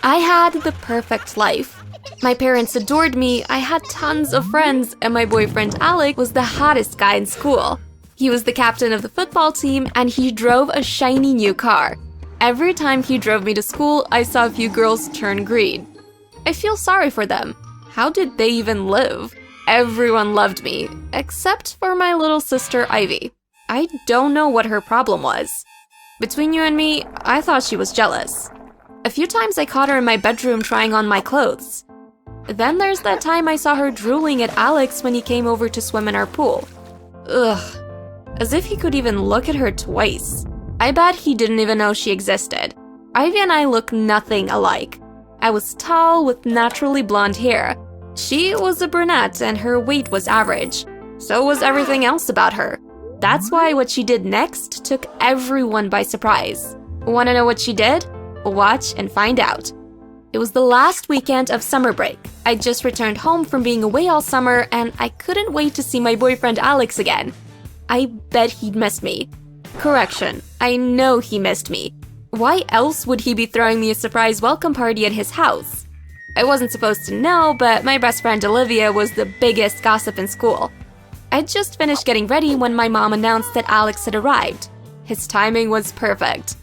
I had the perfect life. My parents adored me, I had tons of friends, and my boyfriend Alex was the hottest guy in school. He was the captain of the football team, and he drove a shiny new car. Every time he drove me to school, I saw a few girls turn green. I feel sorry for them. How did they even live? Everyone loved me, except for my little sister Ivy. I don't know what her problem was. Between you and me, I thought she was jealous. A few times I caught her in my bedroom trying on my clothes. Then there's that time I saw her drooling at Alex when he came over to swim in our pool. Ugh. As if he could even look at her twice. I bet he didn't even know she existed. Ivy and I look nothing alike. I was tall with naturally blonde hair. She was a brunette and her weight was average. So was everything else about her. That's why what she did next took everyone by surprise. Want to know what she did? Watch and find out. It was the last weekend of summer break. I just returned home from being away all summer and I couldn't wait to see my boyfriend Alex again. I bet he'd missed me. Correction, I know he missed me. Why else would he be throwing me a surprise welcome party at his house? I wasn't supposed to know, but my best friend Olivia was the biggest gossip in school. I'd just finished getting ready when my mom announced that Alex had arrived. His timing was perfect.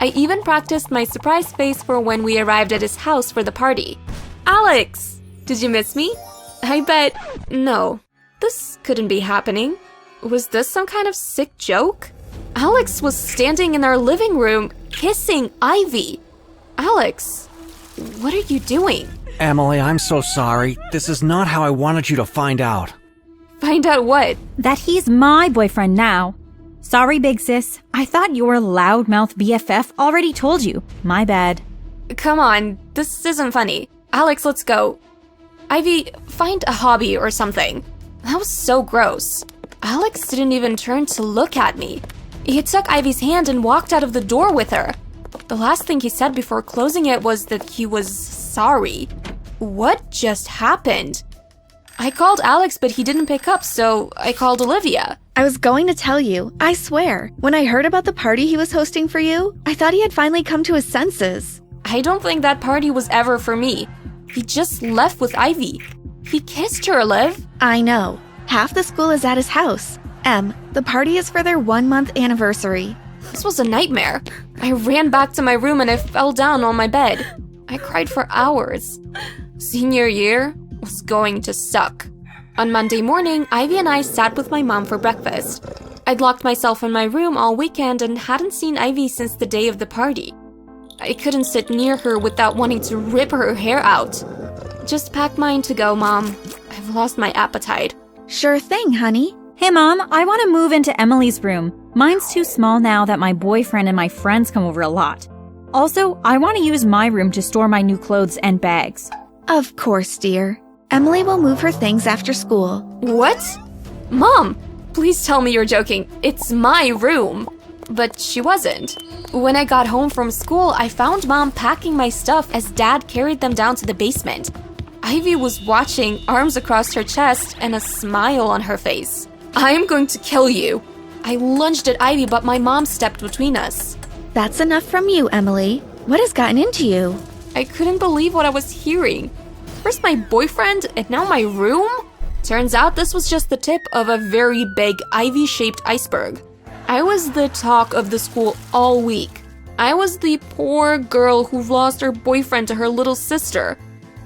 I even practiced my surprise face for when we arrived at his house for the party. Alex! Did you miss me? I bet… no. This couldn't be happening. Was this some kind of sick joke? Alex was standing in our living room, kissing Ivy. Alex, what are you doing? Emily, I'm so sorry. This is not how I wanted you to find out. Find out what? That he's my boyfriend now. Sorry, big sis. I thought your loudmouth BFF already told you. My bad. Come on, this isn't funny. Alex, let's go. Ivy, find a hobby or something. That was so gross. Alex didn't even turn to look at me. He took Ivy's hand and walked out of the door with her. The last thing he said before closing it was that he was sorry. What just happened? I called Alex, but he didn't pick up, so I called Olivia. I was going to tell you, I swear. When I heard about the party he was hosting for you, I thought he had finally come to his senses. I don't think that party was ever for me. He just left with Ivy. He kissed her, Liv. I know. Half the school is at his house. The party is for their 1-month anniversary. This was a nightmare. I ran back to my room and I fell down on my bed. I cried for hours. Senior year was going to suck. On Monday morning, Ivy and I sat with my mom for breakfast. I'd locked myself in my room all weekend and hadn't seen Ivy since the day of the party. I couldn't sit near her without wanting to rip her hair out. Just pack mine to go, Mom. I've lost my appetite. Sure thing, honey. Hey, Mom, I want to move into Emily's room. Mine's too small now that my boyfriend and my friends come over a lot. Also, I want to use my room to store my new clothes and bags. Of course, dear. Emily will move her things after school. What? Mom, please tell me you're joking. It's my room. But she wasn't. When I got home from school, I found Mom packing my stuff as Dad carried them down to the basement. Ivy was watching, arms across her chest and a smile on her face. I am going to kill you. I lunged at Ivy, but my mom stepped between us. That's enough from you, Emily. What has gotten into you? I couldn't believe what I was hearing. First my boyfriend, and now my room? Turns out this was just the tip of a very big Ivy-shaped iceberg. I was the talk of the school all week. I was the poor girl who lost her boyfriend to her little sister.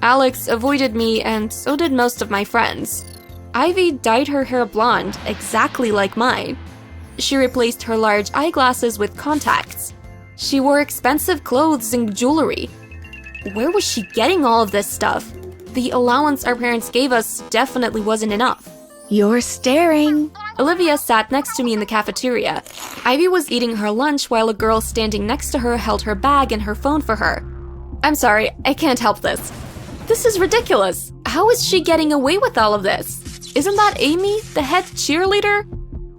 Alex avoided me, and so did most of my friends. Ivy dyed her hair blonde, exactly like mine. She replaced her large eyeglasses with contacts. She wore expensive clothes and jewelry. Where was she getting all of this stuff? The allowance our parents gave us definitely wasn't enough. You're staring. Olivia sat next to me in the cafeteria. Ivy was eating her lunch while a girl standing next to her held her bag and her phone for her. I'm sorry, I can't help this. This is ridiculous. How is she getting away with all of this? Isn't that Amy, the head cheerleader?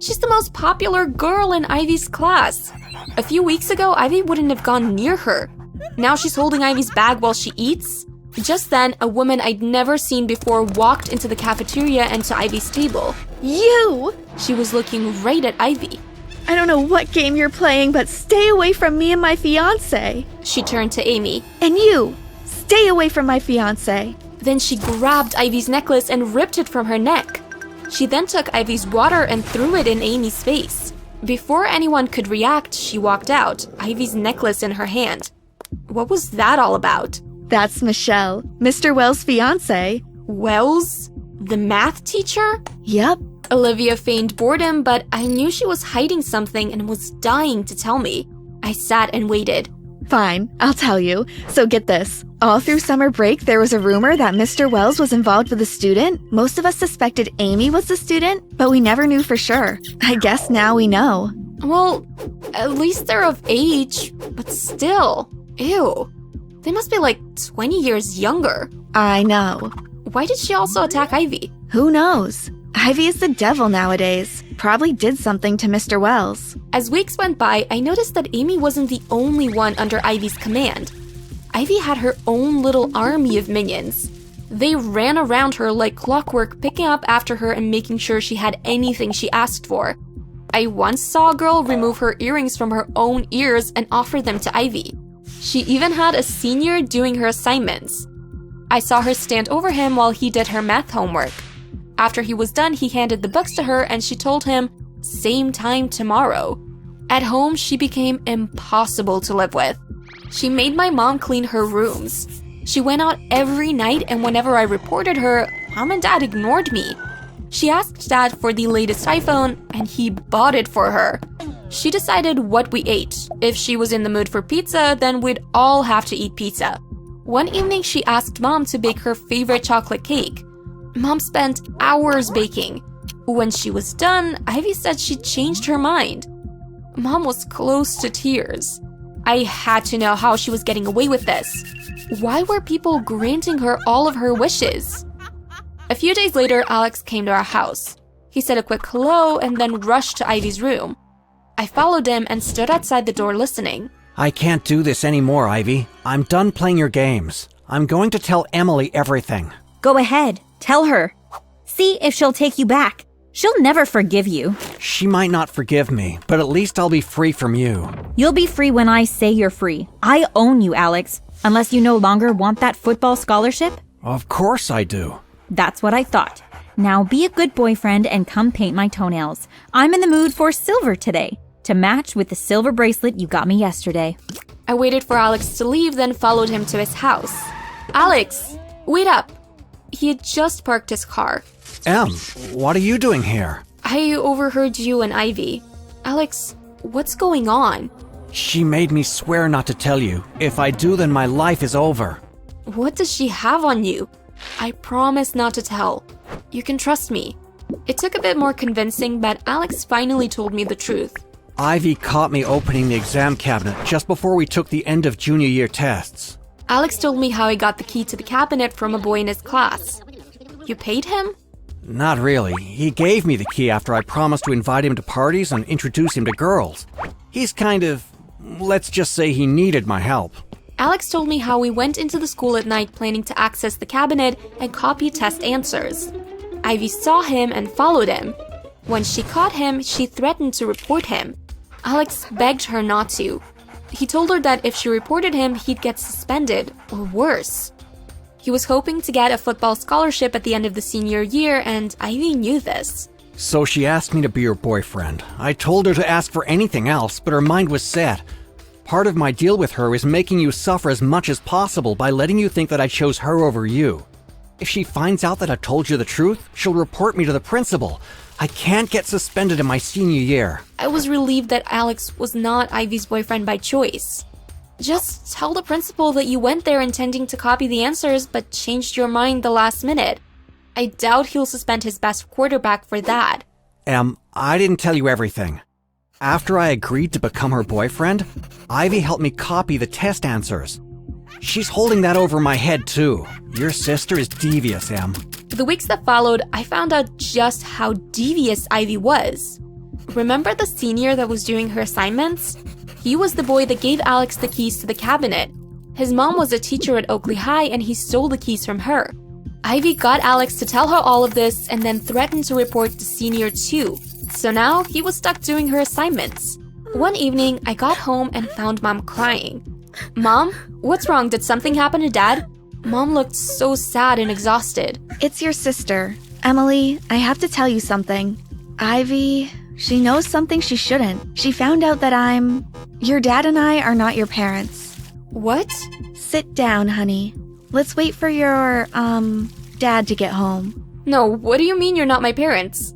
She's the most popular girl in Ivy's class. A few weeks ago, Ivy wouldn't have gone near her. Now she's holding Ivy's bag while she eats. Just then, a woman I'd never seen before walked into the cafeteria and to Ivy's table. You! She was looking right at Ivy. I don't know what game you're playing, but stay away from me and my fiancé. She turned to Amy. And you! Stay away from my fiancé. Then she grabbed Ivy's necklace and ripped it from her neck. She then took Ivy's water and threw it in Amy's face. Before anyone could react, she walked out, Ivy's necklace in her hand. What was that all about? That's Michelle, Mr. Wells' fiancé. Wells? The math teacher? Yep. Olivia feigned boredom, but I knew she was hiding something and was dying to tell me. I sat and waited. Fine, I'll tell you. So get this. All through summer break, there was a rumor that Mr. Wells was involved with a student. Most of us suspected Amy was the student, but we never knew for sure. I guess now we know. Well, at least they're of age, but still. Ew. They must be like 20 years younger. I know. Why did she also attack Ivy? Who knows? Ivy is the devil nowadays. Probably did something to Mr. Wells. As weeks went by, I noticed that Amy wasn't the only one under Ivy's command. Ivy had her own little army of minions. They ran around her like clockwork, picking up after her and making sure she had anything she asked for. I once saw a girl remove her earrings from her own ears and offer them to Ivy. She even had a senior doing her assignments. I saw her stand over him while he did her math homework. After he was done, he handed the books to her and she told him, "Same time tomorrow." At home, she became impossible to live with. She made my mom clean her rooms. She went out every night, and whenever I reported her, Mom and Dad ignored me. She asked Dad for the latest iPhone, and he bought it for her. She decided what we ate. If she was in the mood for pizza, then we'd all have to eat pizza. One evening, she asked Mom to bake her favorite chocolate cake. Mom spent hours baking. When she was done, Ivy said she changed her mind. Mom was close to tears. I had to know how she was getting away with this. Why were people granting her all of her wishes? A few days later, Alex came to our house. He said a quick hello and then rushed to Ivy's room. I followed him and stood outside the door listening. I can't do this anymore, Ivy. I'm done playing your games. I'm going to tell Emily everything. Go ahead. Tell her. See if she'll take you back. She'll never forgive you. She might not forgive me, but at least I'll be free from you. You'll be free when I say you're free. I own you, Alex. Unless you no longer want that football scholarship? Of course I do. That's what I thought. Now be a good boyfriend and come paint my toenails. I'm in the mood for silver today, to match with the silver bracelet you got me yesterday. I waited for Alex to leave, then followed him to his house. Alex, wait up. He had just parked his car. Em, what are you doing here? I overheard you and Ivy. Alex, what's going on? She made me swear not to tell you. If I do, then my life is over. What does she have on you? I promise not to tell. You can trust me. It took a bit more convincing, but Alex finally told me the truth. Ivy caught me opening the exam cabinet just before we took the end of junior year tests. Alex told me how he got the key to the cabinet from a boy in his class. You paid him? Not really. He gave me the key after I promised to invite him to parties and introduce him to girls. He's kind of, let's just say he needed my help. Alex told me how he went into the school at night planning to access the cabinet and copy test answers. Ivy saw him and followed him. When she caught him, she threatened to report him. Alex begged her not to. He told her that if she reported him, he'd get suspended, or worse. He was hoping to get a football scholarship at the end of the senior year, and Ivy knew this. So she asked me to be her boyfriend. I told her to ask for anything else, but her mind was set. Part of my deal with her is making you suffer as much as possible by letting you think that I chose her over you. If she finds out that I told you the truth, she'll report me to the principal. I can't get suspended in my senior year. I was relieved that Alex was not Ivy's boyfriend by choice. Just tell the principal that you went there intending to copy the answers but changed your mind the last minute. I doubt he'll suspend his best quarterback for that. I didn't tell you everything. After I agreed to become her boyfriend, Ivy helped me copy the test answers. She's holding that over my head too. Your sister is devious, Em. The weeks that followed, I found out just how devious Ivy was. Remember the senior that was doing her assignments? He was the boy that gave Alex the keys to the cabinet. His mom was a teacher at Oakley High and he stole the keys from her. Ivy got Alex to tell her all of this and then threatened to report the senior too. So now he was stuck doing her assignments. One evening, I got home and found Mom crying. Mom? What's wrong? Did something happen to Dad? Mom looked so sad and exhausted. It's your sister. Emily, I have to tell you something. Ivy, she knows something she shouldn't. She found out that your dad and I are not your parents. What? Sit down, honey. Let's wait for your, dad to get home. No, what do you mean you're not my parents?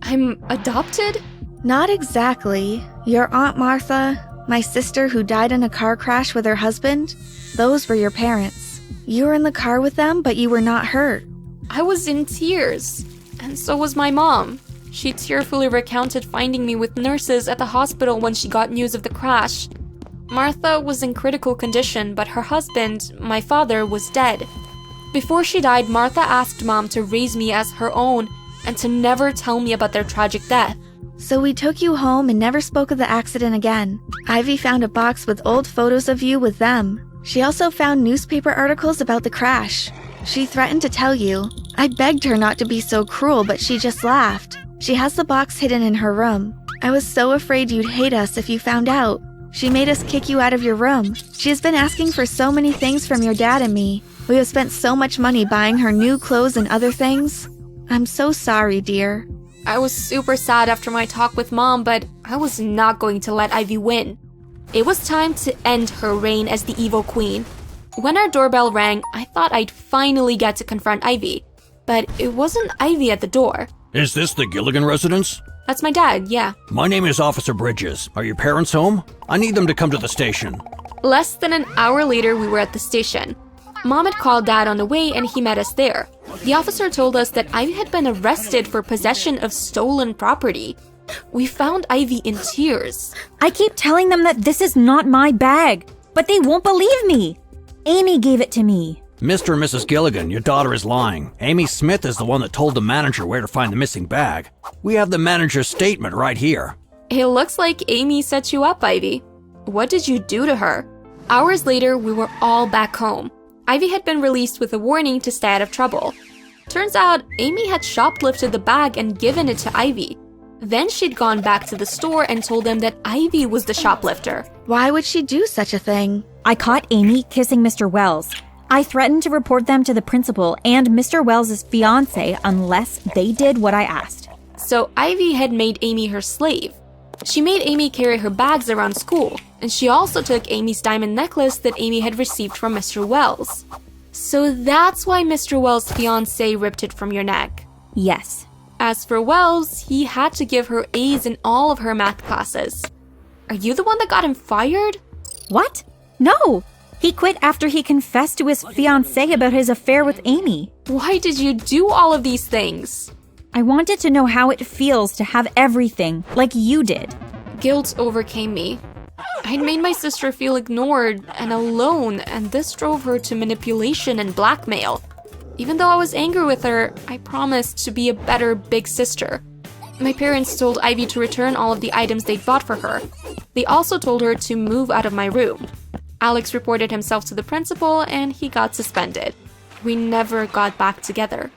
I'm adopted? Not exactly. Your Aunt Martha, my sister who died in a car crash with her husband, those were your parents. You were in the car with them, but you were not hurt. I was in tears. And so was my mom. She tearfully recounted finding me with nurses at the hospital when she got news of the crash. Martha was in critical condition, but her husband, my father, was dead. Before she died, Martha asked Mom to raise me as her own and to never tell me about their tragic death. So we took you home and never spoke of the accident again. Ivy found a box with old photos of you with them. She also found newspaper articles about the crash. She threatened to tell you. I begged her not to be so cruel, but she just laughed. She has the box hidden in her room. I was so afraid you'd hate us if you found out. She made us kick you out of your room. She has been asking for so many things from your dad and me. We have spent so much money buying her new clothes and other things. I'm so sorry, dear. I was super sad after my talk with Mom, but I was not going to let Ivy win. It was time to end her reign as the evil queen. When our doorbell rang, I thought I'd finally get to confront Ivy. But it wasn't Ivy at the door. Is this the Gilligan residence? That's my dad, yeah. My name is Officer Bridges. Are your parents home? I need them to come to the station. Less than an hour later, we were at the station. Mom had called Dad on the way and he met us there. The officer told us that Ivy had been arrested for possession of stolen property. We found Ivy in tears. I keep telling them that this is not my bag, but they won't believe me. Amy gave it to me. Mr. and Mrs. Gilligan, your daughter is lying. Amy Smith is the one that told the manager where to find the missing bag. We have the manager's statement right here. It looks like Amy set you up, Ivy. What did you do to her? Hours later, we were all back home. Ivy had been released with a warning to stay out of trouble. Turns out, Amy had shoplifted the bag and given it to Ivy. Then she'd gone back to the store and told them that Ivy was the shoplifter. Why would she do such a thing? I caught Amy kissing Mr. Wells. I threatened to report them to the principal and Mr. Wells' fiancé unless they did what I asked. So Ivy had made Amy her slave. She made Amy carry her bags around school, and she also took Amy's diamond necklace that Amy had received from Mr. Wells. So that's why Mr. Wells' fiancé ripped it from your neck. Yes. As for Wells, he had to give her A's in all of her math classes. Are you the one that got him fired? What? No! He quit after he confessed to his fiancée about his affair with Amy. Why did you do all of these things? I wanted to know how it feels to have everything, like you did. Guilt overcame me. I'd made my sister feel ignored and alone, and this drove her to manipulation and blackmail. Even though I was angry with her, I promised to be a better big sister. My parents told Ivy to return all of the items they'd bought for her. They also told her to move out of my room. Alex reported himself to the principal and he got suspended. We never got back together.